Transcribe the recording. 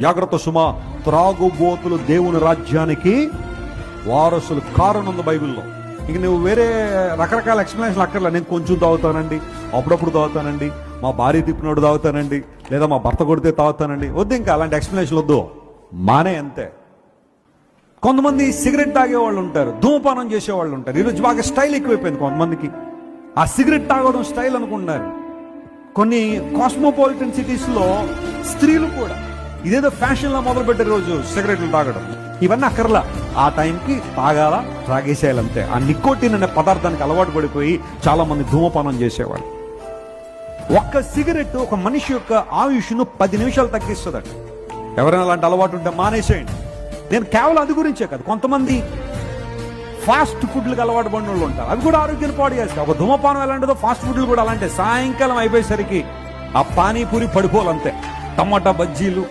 జాగ్రత్త సుమా, త్రాగుబోతులు దేవుని రాజ్యానికి వారసులు కారణం బైబిల్లో. ఇక నువ్వు వేరే రకరకాల ఎక్స్ప్లెనేషన్ అక్కర్లే. నేను కొంచెం తాగుతానండి, అప్పుడప్పుడు తాగుతానండి, మా భార్య తిప్పినోడు తాగుతానండి, లేదా మా భర్త కొడితే తాగుతానండి. వద్దు, ఇంకా అలాంటి ఎక్స్ప్లెనేషన్ వద్దు, మానే అంతే. కొంతమంది సిగరెట్ తాగేవాళ్ళు ఉంటారు, ధూమపానం చేసేవాళ్ళు ఉంటారు. ఈరోజు బాగా స్టైల్ ఎక్కువైపోయింది కొంతమందికి. ఆ సిగరెట్ తాగడం స్టైల్ అనుకుంటున్నారు. కొన్ని కాస్మోపాలిటన్ సిటీస్లో స్త్రీలు కూడా ఇదేదో ఫ్యాషన్లా మొదలు పెట్టే రోజు సిగరెట్లు తాగడం. ఇవన్నీ అక్కర్లా, ఆ టైంకి తాగాల, తాగేసేయాలంతే. ఆ నికోటిన్ అనే పదార్థానికి అలవాటు పడిపోయి చాలా మంది ధూమపానం చేసేవాళ్ళు. ఒక్క సిగరెట్ ఒక మనిషి యొక్క ఆయుష్ను 10 నిమిషాలు తగ్గిస్తుందట. ఎవరైనా అలాంటి అలవాటు ఉంటే మానేసేయండి. నేను కేవలం అది గురించే కాదు, కొంతమంది ఫాస్ట్ ఫుడ్లకు అలవాటు పడిన వాళ్ళు ఉంటారు, అవి కూడా ఆరోగ్యాన్ని పాడు చేస్తాయి. ఒక ధూమపానం ఎలాంటిదో ఫాస్ట్ ఫుడ్లు కూడా అలాంటి. సాయంకాలం అయిపోయేసరికి ఆ పానీపూరి పడిపోవాలంతే, టమాటా బజ్జీలు,